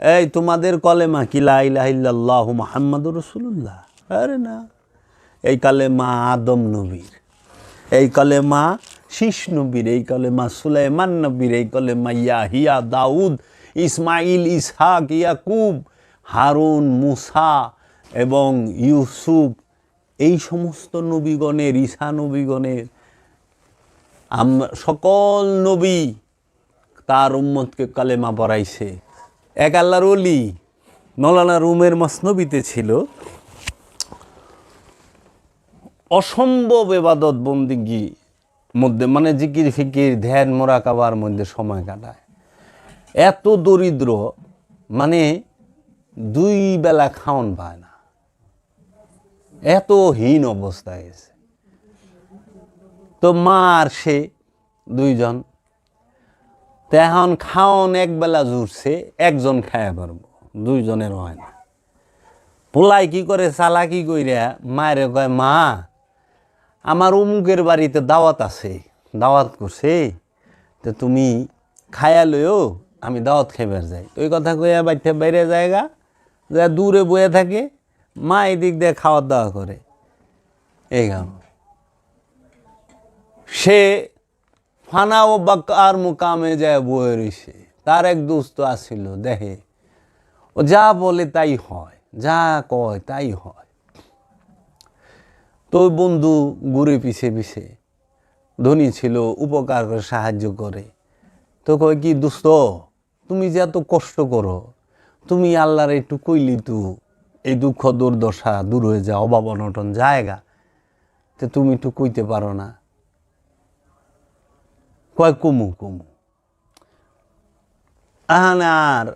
এই তোমাদের কলেমা কি লা ইলাহা ইল্লাল্লাহু মুহাম্মাদুর রাসূলুল্লাহ? আরে না, এই কলেমা আদম নবীর, এই কলেমা শীষ নবীর, এই কলেমা সুলাইমান নবীর, এই কলেমা ইয়াহিয়া, দাউদ, ইসমাইল, ইসহাক, ইয়াকুব, হারুন, মুসা এবং ইউসুফ, এই সমস্ত নবীগণের, ঈসা নবীগণের, সকল নবী তার উম্মতকে কালেমা পড়াইছে। এক আল্লাহর ওলি মৌলানা রুমের মসনবিতে ছিল, অসম্ভব ইবাদত বন্দিগি মধ্যে, মানে জিকির ফিকির ধ্যান মোরাকাবার মধ্যে সময় কাটায়। এত দরিদ্র, মানে 2 বেলা খাওন পায় না, এত হীন অবস্থায় গেছে। তো মা আর সে 2 জন, তো এখন খাওন একবেলা জুড়ছে, একজন খায় পারবো, 2 জনের হয় না। পোলাই কি করে, চালাকি কইরা মায়ের কয়, মা আমার অমুকের বাড়িতে দাওয়াত আছে, দাওয়াত করছে, তো তুমি খায়া লইও, আমি দাওয়াত খাইবার যাই। ওই কথা কইয়া বাইতে বাইরে জায়গা যা দূরে বয়ে থাকে, মা এদিক দিয়ে খাওয়া দাওয়া করে। এই গান সে ফানা ও বাক্কার মুকামে যায় বয়ে রইছে। তার এক দোস্ত আসছিল, দেখে ও যা বলে তাই হয়, যা কয় তাই হয়। তো বন্ধু ঘুরে পিছে পিছে, ধনী ছিল, উপকার করে, সাহায্য করে। তো কয়, কি দোস্ত, তুমি যে এত কষ্ট করো, তুমি আল্লাহর একটু কইলি তো এই দুঃখ দুর্দশা দূর হয়ে যায়, অভাব অনটন জায়গা, তো তুমি একটু কইতে পারো না? কয়, কুমু কুমু। আহানে আর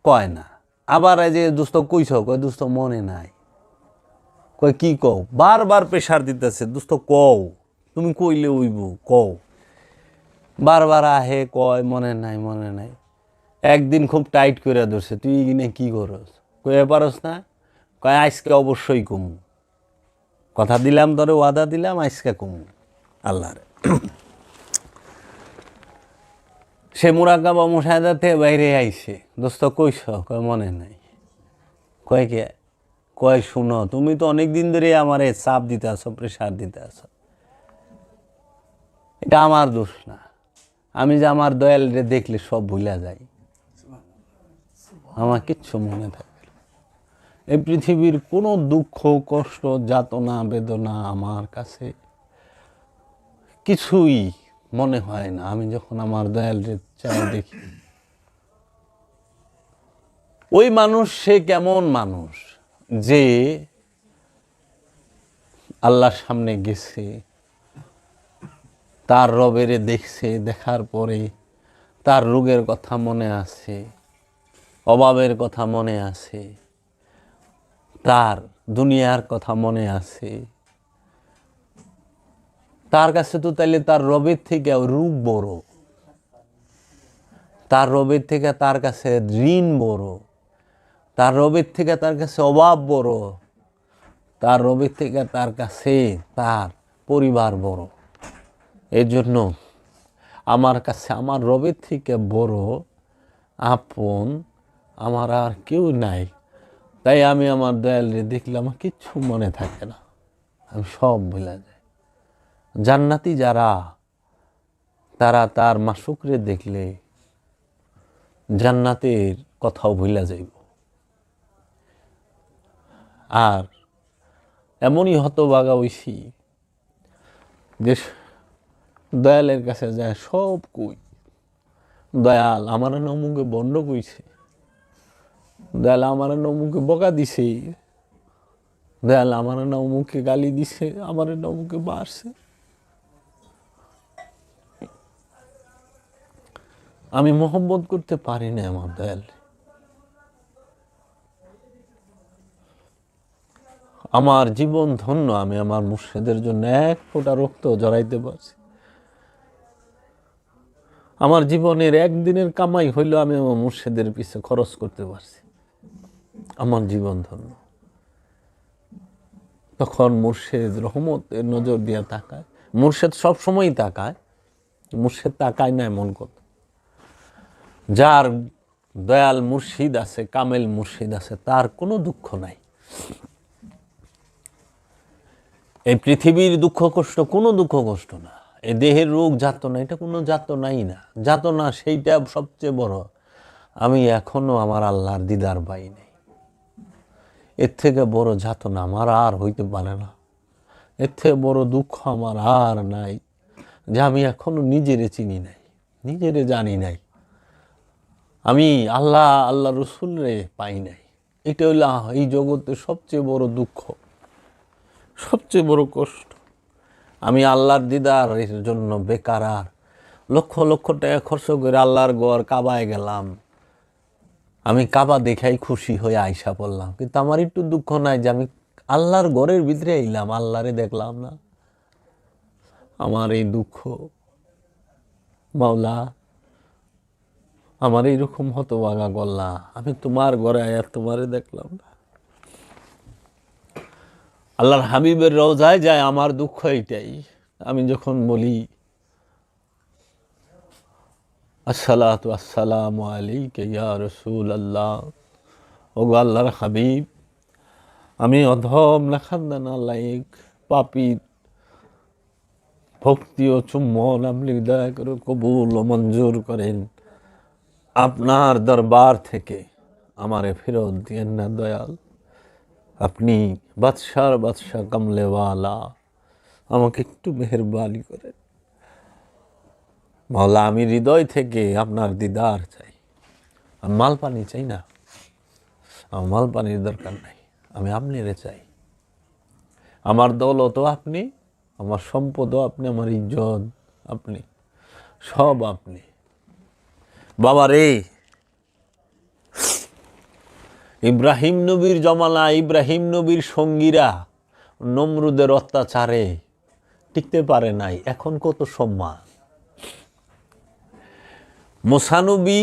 কয় না। আবার এই যে দোস্ত কইছ, কয় দোস্ত মনে নাই। কয় কি কও? বারবার প্রেশার দিতেছে, দোস্ত কও, তুমি কইলে উইব, কও। বারবার আহে, কয় মনে নাই মনে নাই। একদিন খুব টাইট করে ধরছে, তুই কিনে কি করস? কয়ে পারস না? কয় আজকে অবশ্যই কমু, কথা দিলাম, ধরে ওয়াদা দিলাম, আজকে কমু আল্লাহরে। সে মুরাকাবা মুশাহাদাতে বাইরে আইছে, দোস্ত কইস? কয় মনে নাই। কয় কে? কয় শুনো, তুমি তো অনেক দিন ধরে আমারে চাপ দিতে আসো, প্রেশার দিতে আসো, এটা আমার দোষ না। আমি যে আমার দয়াল রে দেখলে সব ভুলা যাই, আমার কিচ্ছু মনে থাকে না। এই পৃথিবীর কোনো দুঃখ কষ্ট যাতনা বেদনা আমার কাছে কিছুই মনে হয় না। আমি যখন আমার দয়াল রে চাই দেখি, ওই মানুষ, সে কেমন মানুষ যে আল্লাহর সামনে গেছে, তার রবেরে দেখছে, দেখার পরে তার রোগের কথা মনে আছে, অভাবের কথা মনে আছে, তার দুনিয়ার কথা মনে আছে। তার কাছে তো তাইলে তার রবের থেকে রূপ বড়, তার রবের থেকে তার কাছে ঋণ বড়, তার রবের থেকে তার কাছে অভাব বড়, তার রবের থেকে তার কাছে তার পরিবার বড়। এই জন্য আমার কাছে আমার রবের থেকে বড় আপন আমার আর কেউ নাই। তাই আমি আমার দয়ালরে দেখলে আমার কিচ্ছু মনে থাকে না, আমি সব ভুলে যাই। জান্নাতি যারা, তারা তার মাসুকরে দেখলে জান্নাতের কথাও ভুলে যাইব। আর এমনই হতভাগা হইছি যে দয়ালের কাছে যায় সব কই, দয়াল আমার নমুকে বন্ধ কইছে, দয়াল আমার নমুকে বকা দিছে, দয়াল আমার নমুকে গালি দিছে, আমার নমুকে মারছে। আমি মোহাম্মত করতে পারি না আমার দয়াল। আমার জীবন ধন্য, আমি আমার মুর্শিদের জন্য 1 ফোঁটা রক্ত জড়াইতে পারছি। আমার জীবনের একদিনের কামাই হইলেও আমি আমার মুর্শিদের পিছে খরচ করতে পারছি, আমার জীবন ধন্য। তখন মুর্শিদ রহমতের নজর দিয়ে তাকায়। মুর্শিদ সবসময়ই তাকায়, মুর্শিদ তাকায় না এমন কথা। যার দয়াল মুর্শিদ আছে, কামেল মুর্শিদ আছে, তার কোনো দুঃখ নাই। এই পৃথিবীর দুঃখ কষ্ট কোনো দুঃখ কষ্ট না, এই দেহের রোগ যাতনা এটা কোনো যাতনাই না। যাতনা সেইটা সবচেয়ে বড়, আমি এখনো আমার আল্লাহর দিদার পাই নাই। এর থেকে বড় যাতনা আমার আর হইতে পারে না, এর থেকে বড় দুঃখ আমার আর নাই, যে আমি এখনো নিজেরে চিনি নাই, নিজেরে জানি নাই, আমি আল্লাহ রসুলরে পাই নাই। এটা হইল এই জগতের সবচেয়ে বড় দুঃখ, সবচেয়ে বড় কষ্ট। আমি আল্লাহর দিদারের জন্য বেকার আর লক্ষ লক্ষ টাকা খরচ করে আল্লাহর ঘর কাবায় গেলাম, আমি কাবা দেখাই খুশি হয়ে আইসা পড়লাম, কিন্তু আমার একটু দুঃখ নাই যে আমি আল্লাহর ঘরের ভিতরে এলাম, আল্লাহরে দেখলাম না। আমার এই দুঃখ, মাওলা আমার এইরকম হতভাগা গল্লা, আমি তোমার ঘরে আয়া তোমারে দেখলাম না। আল্লাহর হাবিবের রওজায় যায় আমার দুঃখ এইটাই। আমি যখন বলি আসসালাতু আসসালামু আলাইকা ইয়া রাসূলুল্লাহ, ওগো আল্লাহর হাবিব, আমি অধম নাখান্দানা লাইক পাপী, ভক্তি ও চুম্বন আপনি দয়া করে কবুল ও মঞ্জুর করেন, আপনার দরবার থেকে আমারে ফেরত দিয়েন না দয়াল, আপনি বাদশার বাদশাহ কামলেওয়ালা, আমাকে একটু মেহেরবানি করেন। মাওলা আমি হৃদয় থেকে আপনার দিদার চাই, আমি মাল পানি চাই না, আমার মাল পানির দরকার নাই, আমি আপনারে চাই। আমার দৌলতও আপনি, আমার সম্পদও আপনি, আমার ইজ্জত আপনি, সব আপনি। বাবা রে, ইব্রাহিম নবীর জমানা, ইব্রাহিম নবীর সঙ্গীরা নমরুদের অত্যাচারে টিকতে পারে নাই, এখন কত সম্মান। মুসা নবী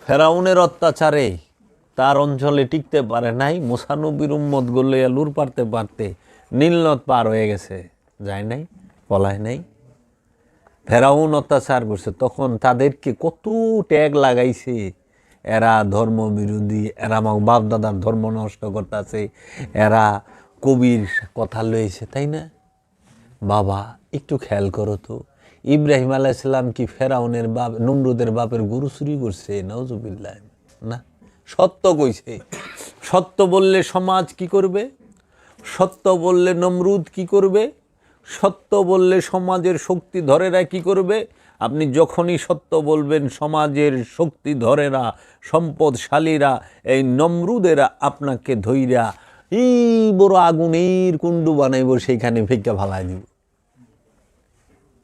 ফেরাউনের অত্যাচারে তার অঞ্চলে টিকতে পারে নাই, মুসা নবীর উম্মত গলে লুর পারতে পারতে নীলনদ পার হয়ে গেছে, যায় নাই, পলায় নাই। ফেরাউন অত্যাচার করছে, তখন তাদেরকে কত ট্যাগ লাগাইছে, এরা ধর্মবিরোধী, এরা আমার বাপ দাদার ধর্ম নষ্ট করতেছে, এরা কবির কথা লয়েছে, তাই না? বাবা একটু খেয়াল করো তো, ইব্রাহিম আলাইহিসসালাম কি ফেরাউনের বাপ নমরুদের বাপের গরু চুরি করছে? নাউজুবিল্লাহ, না। সত্য কইছে, সত্য বললে সমাজ কি করবে, সত্য বললে নমরুদ কি করবে, সত্য বললে সমাজের শক্তি ধরেরা কি করবে। আপনি যখনই সত্য বলবেন, সমাজের শক্তি ধরেরা, সম্পদশালীরা, এই নমরুদেরা আপনাকে ধইরা এই বড় আগুনের কুণ্ডু বানাইব, সেইখানে ফেঁকা ফালাই দিব।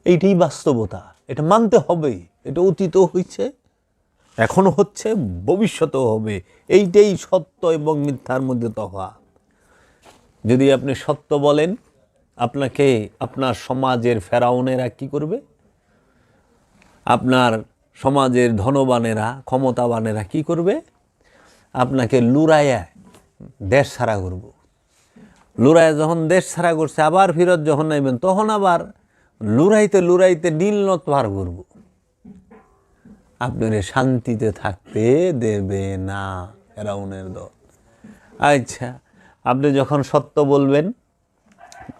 এইটাই বাস্তবতা, এটা মানতে হবে। এটা অতীতও হয়েছে, এখনো হচ্ছে, ভবিষ্যতেও হবে। এইটাই সত্য এবং মিথ্যার মধ্যে তফাৎ। যদি আপনি সত্য বলেন, আপনাকে আপনার সমাজের ফেরাউনেরা কি করবে, আপনার সমাজের ধনবানেরা, ক্ষমতাবানেরা কি করবে, আপনাকে লুরাইয়া দেশ ছাড়া করব। লুরাইয়া যখন দেশ ছাড়া করছে, আবার ফিরত যখন নাইবেন, তখন আবার লুরাইতে লুরাইতে নীলনদ পার করব। আপনারে শান্তিতে থাকতে দেবে না ফেরাউনের দল। আচ্ছা, আপনি যখন সত্য বলবেন,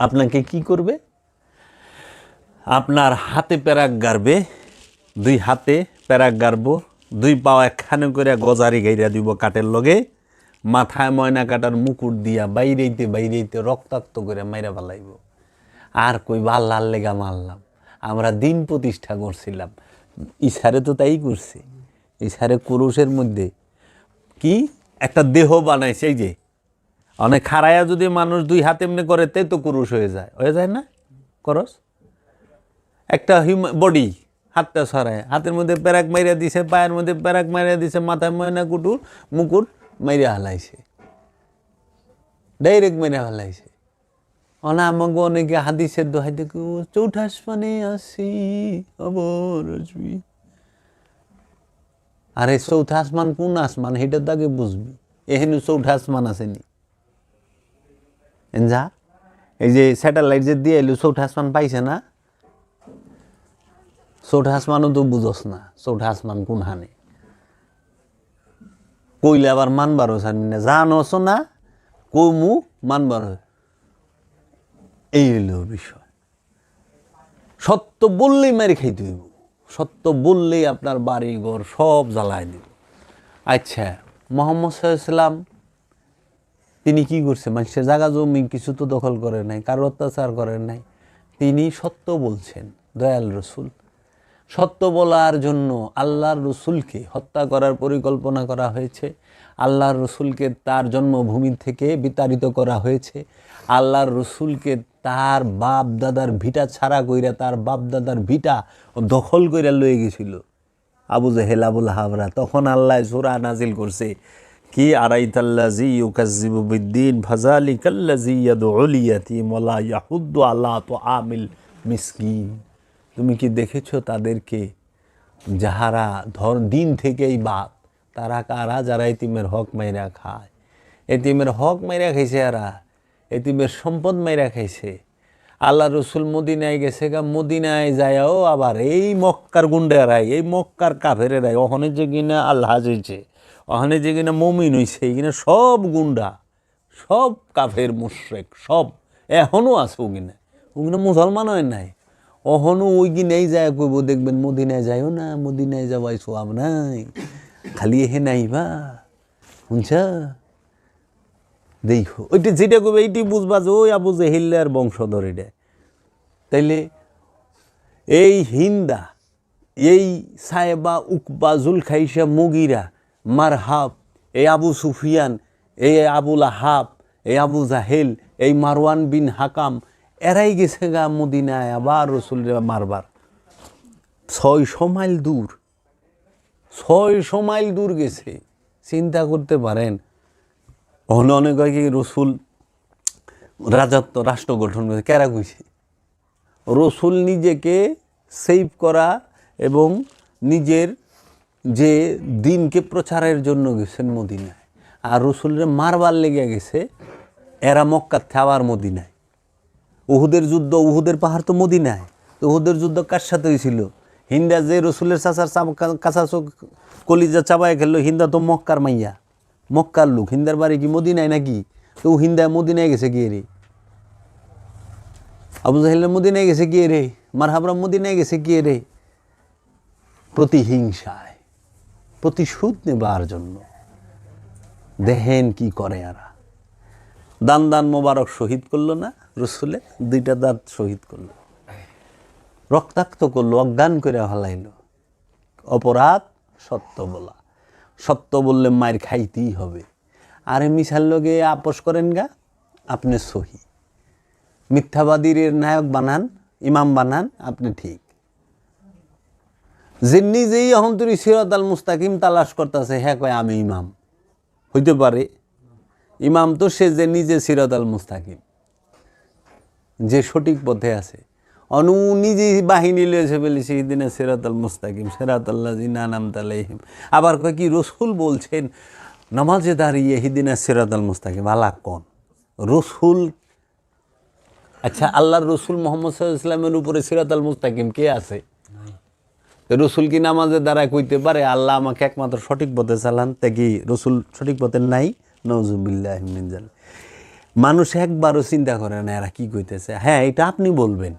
আপনাকে কি করবে, আপনার হাতে প্যারাক গাড়বে, দুই হাতে প্যারাক গাড়ব, দুই পাও একখানে করে গজারি গাইরা দিব কাঠের লগে, মাথায় ময়না কাটার মুকুট দিয়া বাইরেইতে বাইরেইতে রক্তাক্ত করে মাইরা ফেলাইব। আর কই আল্লাহর লেগা মারলাম, আমরা দিন প্রতিষ্ঠা করছিলাম। ইসারে তো তাই করছে, ইসারে কুরুষের মধ্যে কি একটা দেহ বানাইছে, এই যে অনেক খাড়াইয়া যদি মানুষ দুই হাতে এমনি করে, তাই তো কুরুষ হয়ে যায় না? করস একটা বডি, হাতটা সরায়, হাতের মধ্যে প্যারাক মাইরা দিছে, পায়ের মধ্যে প্যারাক মাইরা দিছে, মাথায় ময়না কুটুর মুকুট মাইরা হালাইছে, ডাইরেক্ট মাইরা হালাইছে। আমাকে অনেকে হাদিসের দোহাই দেখো, চৌঠা আসমানে আসি অবর আসবি। আরে চৌঠা আসমান কোন আসমান, সেটা তো আগে বুঝবি। এখানে চৌঠা আসমান আসেনি, যা এই যে স্যাটেলাইট যে দিয়ে এলো, চৌঠা আসমান পাইছে না? চৌঠা আসমানও তো বুঝস না, চৌঠা আসমান কোন হানে। কইলে আবার মানবারও ছাড়বি না, জানোস না কমু মানবার, এই হইল বিষয়। সত্য বললেই মারি খাইতে হইব, সত্য বললেই আপনার বাড়ি ঘর সব জ্বালায় দিব। আচ্ছা, মোহাম্মদ সাল্লাল্লাহু তিনি কি করছে? মানুষের জায়গা জমি কিছু তো দখল করে নাই, কারো অত্যাচার করেন নাই। তিনি সত্য বলছেন, দয়াল রসুল। সত্য বলার জন্য আল্লাহর রসুলকে হত্যা করার পরিকল্পনা করা হয়েছে, আল্লাহর রসুলকে তার জন্মভূমি থেকে বিতাড়িত করা হয়েছে, আল্লাহর রসুলকে তার বাপ দাদার ভিটা ছাড়া কইরা তার বাপ দাদার ভিটা দখল কইরা লয়ে গেছিল আবু জেহেল আবুল হাবরা। তখন আল্লাহ সূরা নাজিল করছে কি, আরাইতাল্লাযী ইউকাজ্জিবু বিদ্দীন ফাযালিকাল্লাযী ইয়াদউল ইয়াতীম ওয়া লা ইয়াহুদ্দু আলা তুআমিল মিসকিন। তুমি কি দেখেছো তাদেরকে যাহারা দিন থেকেই বাদ, তারা কারা? যারা এতিমের হক মাইরা খায়। এতিমের হক মাইরা খাইছে, এরা এতিমের সম্পদ মাইরা খাইছে। আল্লাহ রসুল মদিনায় গেছে গা, মদিনায় যায়ও আবার এই মক্কার গুন্ডারাই, এই মক্কার কাফেরেরাই, ওখানে যে কিনা আল্লাহ হয়েছে, ওখানে যে কিনা মমিন হয়েছে, এই কিনা সব গুন্ডা, সব কাফের মুশরিক, সব এখনও আছে। ওগিনা মুসলমান হয় নাই, অহনও ওই গিনেই যায় কইব, দেখবেন মদিনায় যাইও না, মদিনায় যাওয়াই সোয়াব নাই, খালি এহে নাইবা, শুনছ? দেখো ওইটা যেটা কইবে এইটি বুঝবা যে ওই আবু জেহেলের বংশধর এটা। তাইলে এই হিন্দা, এই সাহেবা, উকবা, জুলখাইসা, মুগিরা, মারহাব, এই আবু সুফিয়ান, এই আবুল আহাব, এই আবু জাহেল, এই মারওয়ান বিন হাকাম, এরাই গেছে গা মদিনায় আবার রসুলের মারবার। 600 মাইল দূর, 600 মাইল দূর গেছে। চিন্তা করতে পারেন। অনেক হয় কি রসুল রাজত্ব রাষ্ট্র গঠন করেছে, কেরা কইছে? রসুল নিজেকে সেভ করা এবং নিজের যে দিনকে প্রচারের জন্য গেছেন মদিনায়, আর রসুলের মারবার লেগে গেছে এরা মক্কার আবার মদিনায়। উহুদের যুদ্ধ, উহুদের পাহাড় তো মদিনায়। তো উহুদের যুদ্ধ কার সাথে হয়েছিল? হিন্দা যে রসুলের চাচার কাঁচা চোখ কলিজা চাবায় খেললো, হিন্দা তো মক্কার মাইয়া, মক্কার লোক। হিন্দার বাড়ি কি মদিনায় নাকি? তো হিন্দা মদিনায় গেছে গিয়ে রে, আবু জাহেল মদিনায় গেছে গিয়ে রে, মারহাবরা মদিনায় গেছে গিয়ে রে, প্রতিহিংসায়, প্রতিশোধ নেবার জন্য। দেখেন কি করে এরা। দান মোবারক শহীদ করলো না রসুলে, 2টা দাঁত শহীদ করলো, রক্তাক্ত করলো, অজ্ঞান করে হলাইল। অপরাধ সত্য বলা, সত্য বললে মায়ের খাইতেই হবে। আরে মিশাল লগে আপোষ করেন গা, আপনি সহি। মিথ্যাবাদীর নায়ক বানান, ইমাম বানান, আপনি ঠিক। যে নিজেই অহন্তরী সিরাতাল মুস্তাকিম তালাশ করতেছে, হ্যাঁ কয় আমি ইমাম। হইতে পারে ইমাম তো সে যে নিজে সিরাতাল মুস্তাকিম, যে সঠিক পথে আছে। অনু নিজে বাহিনী লয়েছে বলে সেই দিনে সিরাতাল মুস্তাকিম, সিরাতাল্লাযিনা আনআমতা আলাইহিম। আবার কয় কি রসুল বলছেন নামাজে দাঁড়িয়ে হিদিনা সিরাতাল মুস্তাকিম। আল্লাহ কোন রসুল? আচ্ছা, আল্লাহর রসুল মুহাম্মদ সাল্লাল্লাহু আলাইহি ওয়াসাল্লামের উপরে সিরাতাল মুস্তাকিম কে আছে? রসুল কি নামাজে দাঁড়ায় কইতে পারে আল্লাহ আমাকে একমাত্র সঠিক পথে চালান? তা কি রসুল সঠিক পথে নাই? নাউযুবিল্লাহি মিন যালিক। মানুষ একবারও চিন্তা করে না এরা কি কইতেছে। হ্যাঁ, এটা আপনি বলবেন,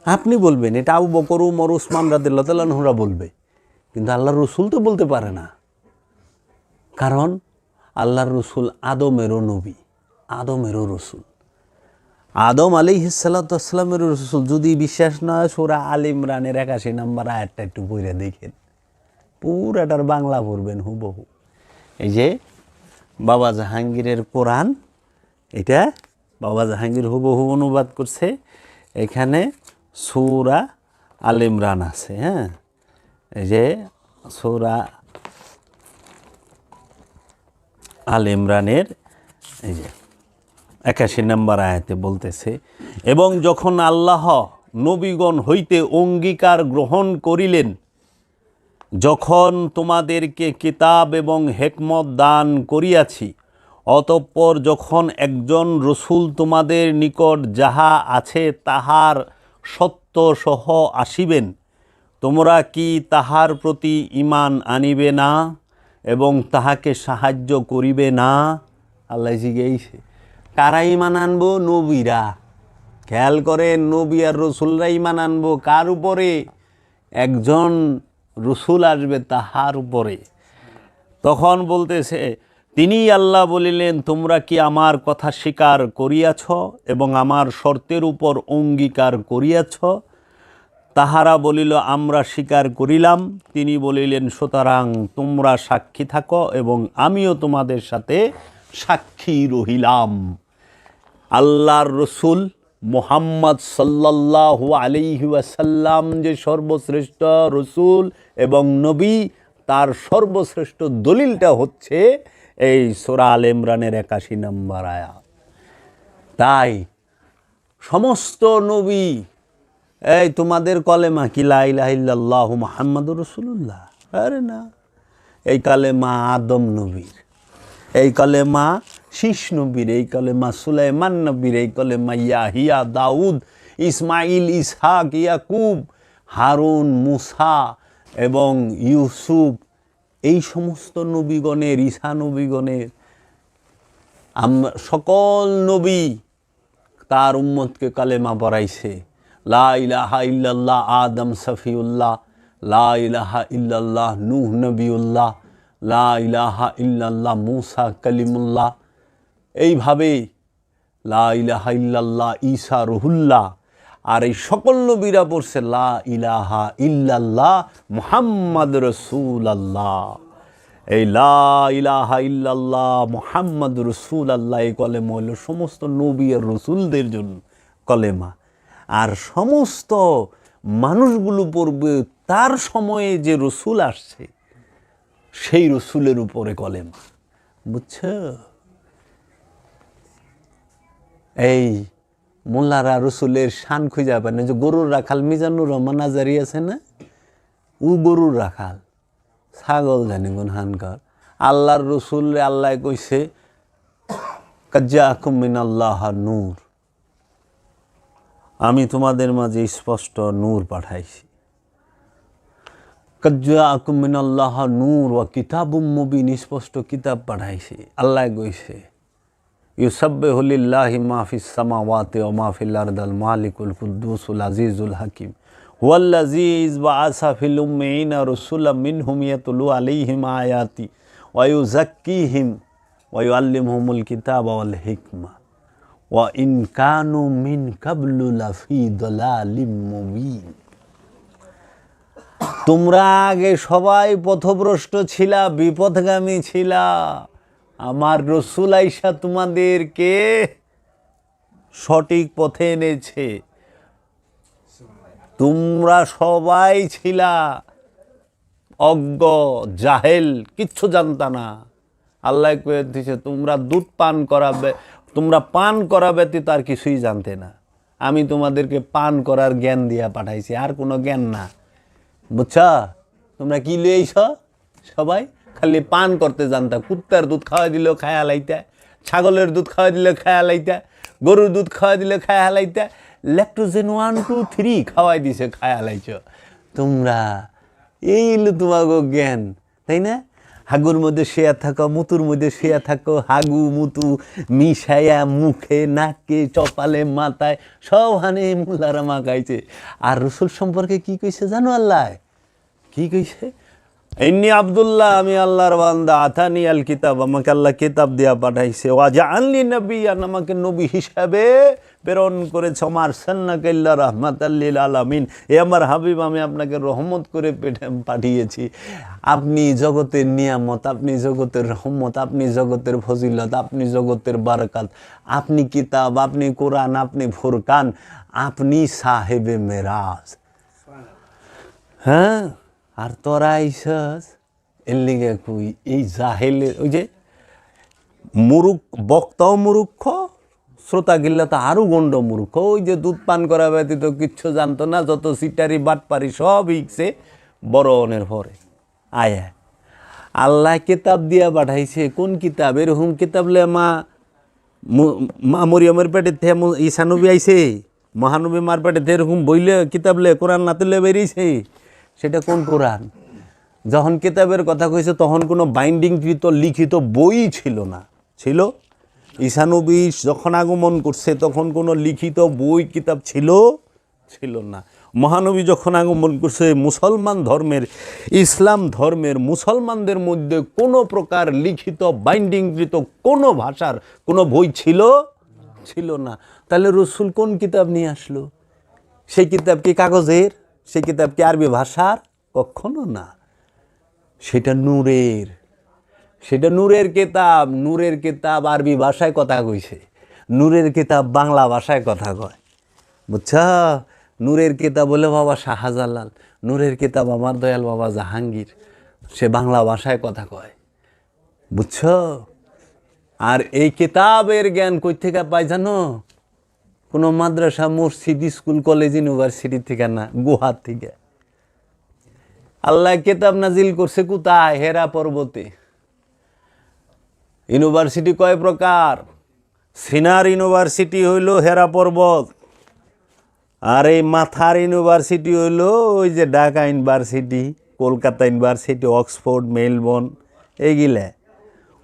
আপনি বলবেন, এটা আবু বকর, উমর, উসমান রাদিয়াল্লাহু তাআলা আনহুরা বলবে, কিন্তু আল্লাহর রসুল তো বলতে পারে না। কারণ আল্লাহর রসুল আদমেরও নবী, আদমেরও রসুল, আদম আলাইহিস সালাতু ওয়াস সালামের রসুল। যদি বিশ্বাস না হয় সূরা আল ইমরানের 81 নম্বর আয়াতটা একটু পড়ে দেখেন, পুরাটার বাংলা পড়বেন হুবহু। এই যে বাবা জাহাঙ্গীরের কোরআন, এটা বাবা জাহাঙ্গীর হুবহু অনুবাদ করছে। এখানে সূরা আল ইমরান আছে। হ্যাঁ, এই যে সূরা আল ইমরানের এই যে 81 নম্বর আয়াতে বলতেছে, এবং যখন আল্লাহ নবীগণ হইতে অঙ্গীকার গ্রহণ করিলেন, যখন তোমাদেরকে কিতাব এবং হেকমত দান করিয়াছি, অতঃপর যখন একজন রসুল তোমাদের নিকট যাহা আছে তাহার সত্য সহ আসিবেন, তোমরা কি তাহার প্রতি ঈমান আনিবে না? এবং তাহাকে সাহায্য করিবে না। আল্লাহ জিজ্ঞেসে কারা ঈমান আনবো? নবীরা। খেয়াল করেন, নবী আর রসুলরা ঈমান আনবো কার উপরে? একজন রসুল আসবে তাহার উপরে। তখন বলতেছে, তিনি আল্লাহ বলিলেন, তোমরা কি আমার কথা স্বীকার করিয়াছ এবং আমার শর্তের উপর অঙ্গীকার করিয়াছ? তাহারা বলিল, আমরা স্বীকার করিলাম। তিনি বলিলেন, সুতরাং তোমরা সাক্ষী থাকো এবং আমিও তোমাদের সাথে সাক্ষী রহিলাম। আল্লাহর রসুল মুহাম্মদ সাল্লাল্লাহু আলাইহি ওয়াসাল্লাম যে সর্বশ্রেষ্ঠ রসুল এবং নবী, তার সর্বশ্রেষ্ঠ দলিলটা হচ্ছে এই সূরা আলে ইমরানের ৮১ নম্বর আয়াত। তাই সমস্ত নবী, এই তোমাদের কলেমা কি লা ইলাহা ইল্লাল্লাহু মুহাম্মাদুর রাসূলুল্লাহ? আরে না, এই কলেমা আদম নবীর, এই কলেমা শীষ নবীর, এই কলেমা সুলাইমান নবীর, এই কলেমা ইয়াহিয়া, দাউদ, ইসমাইল, ইসহাক, ইয়াকুব, হারুন, মুসা এবং ইউসুফ, এই সমস্ত নবীগণের, ঈসা নবীগণের, সকল নবী তার উম্মতকে কালেমা পড়াইছে। লা ইলাহা ইল্লাল্লাহ আদম সফিউল্লাহ, লা ইলাহা ইল্লাল্লাহ নূহ নবিউল্লাহ, লা ইলাহা ইল্লাল্লাহ মুসা কালিমুল্লাহ। এইভাবে লা ইলাহা ইল্লাল্লাহ ঈসা রুহুল্লাহ। আর এই সকল নবীরা পড়ছে লা ইলাহা ইল্লাল্লাহ মুহাম্মদ রাসূলুল্লাহ। এই লা ইলাহা ইল্লাল্লাহ মুহাম্মদ রাসূলুল্লাহ, এই কলেমা হইল সমস্ত নবী আর রসুলদের জন্য কলেমা। আর সমস্ত মানুষগুলো পড়বে তার সময়ে যে রসুল আসছে সেই রসুলের উপরে কলেমা। বুঝছ? এই মোল্লারা রসুলের শান খুঁজে পায় না। যে গরুর রাখাল মিজানুর রহমান আজারি আছে না, ও গরুর রাখাল, ছাগল জানি কোন হানকার। আল্লাহর রসুল আল্লাহ কইছে কাজ্জাকুম মিনাল্লাহ নূর, আমি তোমাদের মাঝে স্পষ্ট নূর পাঠাইছি। কাজ্জাকুম মিনাল্লাহ নূর ওয়া কিতাবুম মুবিন, স্পষ্ট কিতাব পাঠাইছি। আল্লাহ কইছে ইউসাব্বিহু লিল্লাহি মা ফিস সামাওয়াতি ওয়া মা ফিল আরদিল মালিকুল কুদ্দুসুল আজিজুল হাকিম হুয়াল্লাযী বাআসা ফিল উম্মিয়িনা রাসূলাম মিনহুম ইয়াতলু আলাইহিম আয়াতি ওয়া ইউযাক্কিহিম ওয়া ইউআল্লিমুহুমুল কিতাবা ওয়াল হিকমা ওয়া ইন কানু মিন কাবলু লাফি দালালিম মুবিন। তোমরা আগে সবাই পথভ্রষ্ট ছিলা, বিপথগামী ছিলা। আমার রসুল আইসা তোমাদেরকে সঠিক পথে এনেছে। তোমরা সবাই ছিলা অজ্ঞ, জাহেল, কিচ্ছু জানতা না। আল্লাহ কয়ে দিছে তোমরা দুধ পান করাবে, তোমরা পান করা ব্যতীত আর কিছুই জানতে না। আমি তোমাদেরকে পান করার জ্ঞান দিয়া পাঠাইছি, আর কোনো জ্ঞান না। বুঝছা? তোমরা কি লইছ? সবাই খালি পান করতে জানতা। কুত্তার দুধ খাওয়াই দিলেও খায়া লাইতা, ছাগলের দুধ খাওয়াই দিলেও খায়া লাইতা, গরুর দুধ খাওয়াই দিলে খায়া লাইতা, ল্যাকটোজেন 1, 2, 3 খাওয়াই দিছে, খায়া লাইছ তোমরা। এই হলো তোমাকে জ্ঞান, তাই না? হাগুর মধ্যে শেয়া থাকো, মুতুর মধ্যে শেয়া থাকো, হাগু মুতু মিশাইয়া মুখে, নাকে, চপালে, মাথায় সব হানে মুলারা মাখাইছে। আর রসুল সম্পর্কে কি কইছে জানো আল্লাহ? কি কইছে? ইন্নী আব্দুল্লাহ, আমি আল্লাহর বান্দা, আতানি আল কিতাব, আমাকে আল্লাহ কিতাব দিয়া পাঠাইছে, ওয়া জাআলনি নাবিয়্যান, আমাকে নবী হিসাবে প্রেরণ করেছে, ওমা আরসালনাকা ইল্লা রাহমাতাল লিল আলামিন, এ আমার হাবিব, আমি আপনাকে রহমত করে পাঠিয়েছি। আপনি জগতের নিয়ামত, আপনি জগতের রহমত, আপনি জগতের ফজিলত, আপনি জগতের বারাকাত, আপনি কিতাব, আপনি কোরআন, আপনি ফুরকান, আপনি সাহেবে মেরাজ। হ্যাঁ, আর তোরা আইসস এর লিগে কই এই জাহেলে, ওই যে বক্তাও মূর্খ, শ্রোতা গিল্লা তো আরও গণ্ড মূর্খ। ওই যে দুধ পান করা ব্যতীত কিচ্ছু জানতো না, যত সিটারি বাটপারি সব ইকছে বড় অনের পরে আয়া। আল্লাহ কিতাব দিয়া পাঠাইছে। কোন কিতাব? এরকম কিতাব লে মা মরিয়মের পেটে ঈসা নবী আইছে, মহানবী মার পেটে এরকম বইলে কিতাব লে, কোরআন না তুলে বেরিয়েছে। সেটা কোন কোরআন? যখন কিতাবের কথা কইছে তখন কোনো বাইন্ডিংকৃত লিখিত বই ছিল না। ছিল ঈসা নবী যখন আগমন করছে তখন কোনো লিখিত বই কিতাব ছিল না। মহানবী যখন আগমন করছে মুসলমান ধর্মের, ইসলাম ধর্মের মুসলমানদের মধ্যে কোনো প্রকার লিখিত বাইন্ডিংকৃত কোনো ভাষার কোনো বই ছিল না। তাহলে রসুল কোন কিতাব নিয়ে আসলো? সেই কিতাব কি কাগজের? সেই কিতাব কি আরবি ভাষার? কখনো না। সেটা নূরের কিতাব। নূরের কিতাব আরবি ভাষায় কথা কইছে, নূরের কিতাব বাংলা ভাষায় কথা কয়। বুঝছা? নূরের কিতাব বলে বাবা শাহজালাল, নূরের কিতাব আমার দয়াল বাবা জাহাঙ্গীর, সে বাংলা ভাষায় কথা কয়। বুঝছ? আর এই কিতাবের জ্ঞান কই থেকে পাই জানো? কোনো মাদ্রাসা, মসজিদ, স্কুল, কলেজ, ইউনিভার্সিটি থেকে না, গুহার থেকে। আল্লাহ কিতাব নাজিল করছে কোথায়? হেরা পর্বতে। ইউনিভার্সিটি কয় প্রকার? সিনার ইউনিভার্সিটি হইল হেরা পর্বত, আর এই মাথার ইউনিভার্সিটি হইল ওই যে Dhaka university, Kolkata university, Oxford, Melbourne, এইগুলা।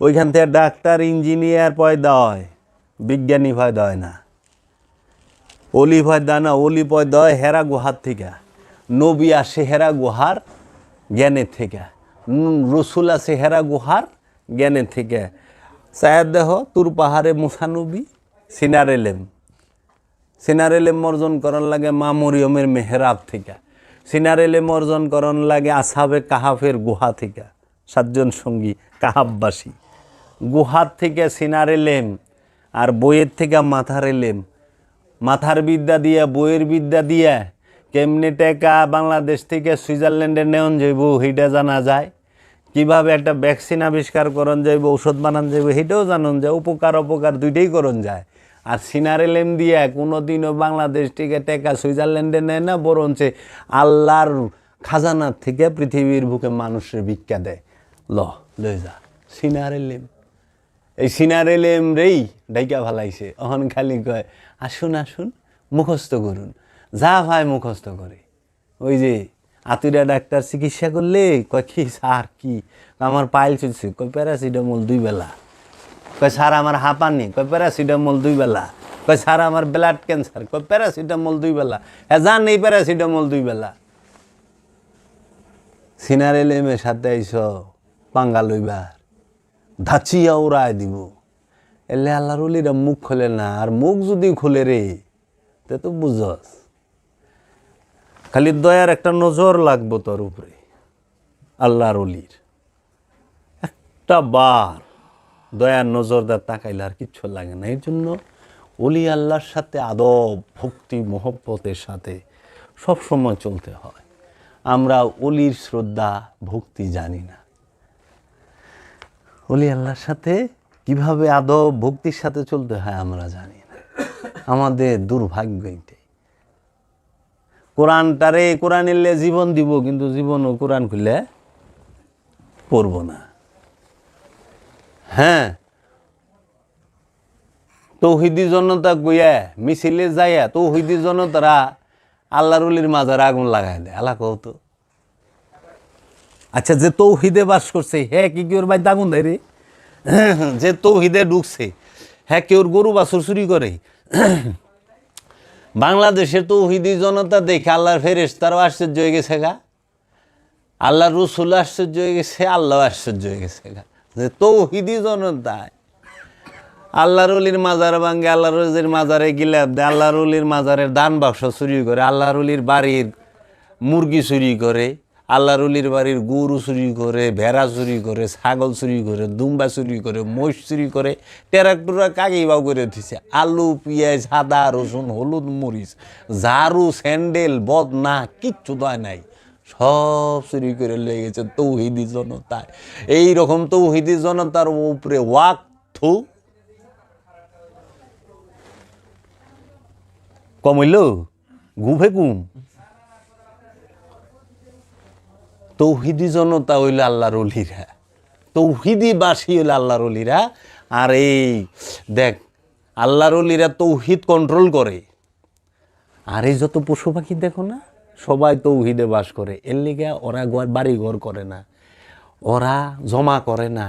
ওইখান থেকে ডাক্তার, ইঞ্জিনিয়ার পয়দা হয়, বিজ্ঞানী পয়দা হয় না। অলি পয়দা না, অলি পয়দা হয় হেরা গুহার থেকে। নবী আসে হেরা গুহার জ্ঞানের থেকে, রসুল আছে হেরা গুহার জ্ঞানের থেকে। চায়ের দেহ তুর পাহাড়ে মুসানবী সিনার এলেম অর্জন করার লাগে মা মরিয়মের মেহরাব থেকে, সিনার এলেম অর্জন করার লাগে আসহাবে কাহাফের গুহা থেকে, 7 জন সঙ্গী কাহাববাসী, গুহার থেকে সিনার এলেম। আর বইয়ের থেকে মাথার এলেম। মাথার বিদ্যা দিয়া, বইয়ের বিদ্যা দিয়া কেমনে টাকা বাংলাদেশ থেকে সুইজারল্যান্ডে নেওয়া যাইব সেইটা জানা যায়। কিভাবে একটা ভ্যাকসিন আবিষ্কার করন যাইব, ঔষধ বানান যাইব, সেটাও জানান যায়। উপকার অপকার দুইটাই করন যায়। আর সিনার এলেম দিয়া কোনোদিনও বাংলাদেশ থেকে টাকা সুইজারল্যান্ডে নেয় না, বরঞ্চ আল্লাহর খাজানার থেকে পৃথিবীর বুকে মানুষের ভিক্ষা দেয়। লই যা সিনার এলেম। এই সিনার এলেম রেই ডাইকা ভালাইছে। অহন খালি কয় আসুন মুখস্থ করুন। যা ভাই মুখস্থ করে। ওই যে আতুরা ডাক্তার চিকিৎসা করলে কয় কি স্যার কি? আমার পাইল চলছে, কয় প্যারাসিটামল 2 বেলা। কয় স্যার আমার হাঁপানি, কয় প্যারাসিটামল 2 বেলা। কয় স্যার আমার ব্লাড ক্যান্সার, কয় প্যারাসিটামল 2 বেলা। হ্যাঁ জান এই প্যারাসিটামল 2 বেলা। সিনার এলেমের সাথে আইস পাঙ্গা লইবার, ধাচিয়া উড়ায় দিব। এলে আল্লাহর ওলিরা মুখ খোলে না। আর মুখ যদি খোলে রে তে তো বুঝস, খালি দয়ার একটা নজর লাগবো তোর উপরে। আল্লাহর ওলির একটা বার দয়ার নজরদার তাকাইলে আর কিচ্ছু লাগে না। এই জন্য ওলি আল্লাহর সাথে আদব, ভক্তি, মহব্বতের সাথে সবসময় চলতে হয়। আমরা ওলির শ্রদ্ধা ভক্তি জানি না। ওলি আল্লাহর সাথে কিভাবে আদব ভক্তির সাথে চলতে হয় আমরা জানি না। আমাদের দুর্ভাগ্য এটাই। কোরআনের জীবন দিব, কিন্তু জীবনও কোরআন খুলে পড়ব না। হ্যাঁ, তৌহিদি জনতা কইয়া মিছিলে যাইয়া তৌহিদি জনতারা আল্লাহর ওলির মাজারে আগুন লাগাই দেয়। আল্লাহ কও তো, আচ্ছা যে তৌহিদে বাস করছে হ্যাঁ কি ওর বাড়িতে আগুন দেয় রে? যে তৌহিদে ঢুকছে হ্যাঁ কি ওর গরু বাছুর চুরি করে? বাংলাদেশের তৌহিদি জনতা দেখে আল্লাহর ফেরেশতারাও আশ্চর্য হয়ে গেছে গা, আল্লাহর রসুল আশ্চর্য হয়ে গেছে, আল্লাহ আশ্চর্য হয়ে গেছে গা। যে তৌহিদি জনতায় আল্লাহর ওলির মাজার ভাঙ্গে, আল্লাহর ওলির মাজারে গিলাপ দেয়, আল্লাহর ওলির মাজারের দান বাক্স চুরি করে, আল্লাহর ওলির বাড়ির মুরগি চুরি করে, আল্লাহর ওলির বাড়ির গরু চুরি করে, ভেড়া চুরি করে, ছাগল চুরি করে, দুম্বা চুরি করে, মহিষ চুরি করে, ট্রাক্টরা কাগি বাউ করে দিছে। আলু, পেঁয়াজ, আদা, রসুন, হলুদ, মরিচ, ঝাড়ু, স্যান্ডেল, বদনা কিচ্ছু দেয় নাই, সব চুরি করে লেগে গেছে তৌহিদি জনতায়। এইরকম তৌহিদি জনতার উপরে ওয়াক্ত কমইল ঘুমে ঘুম। তৌহিদি জনতা হইল আল্লাহর ওলিরা, তৌহিদি বাসী হইল আল্লাহর ওলিরা। আর এই দেখ আল্লাহর ওলিরা তৌহিদ কন্ট্রোল করে। আর এই যত পশু পাখি দেখো না, সবাই তৌহিদে বাস করে, এর লিগে ওরা বাড়ি ঘর করে না, ওরা জমা করে না,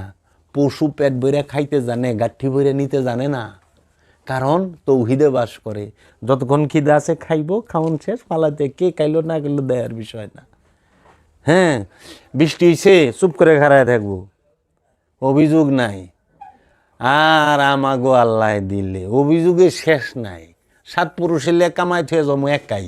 পশু পেট ভরে খাইতে জানে, গাঠি ভরে নিতে জানে না, কারণ তৌহিদে বাস করে। যতক্ষণ খিদে আছে খাইবো, খাওন শেষ, পালাতে কে খাইলো না খাইলো দেয়ার বিষয় না। হ্যাঁ, বৃষ্টি হইছে চুপ করে খাড়ায় থাকবো, অভিযোগ নাই। আর আমাগো আল্লাহ দিলে অভিযোগের শেষ নাই। 7 পুরুষের লে কামাই থয়ে জমো একাই।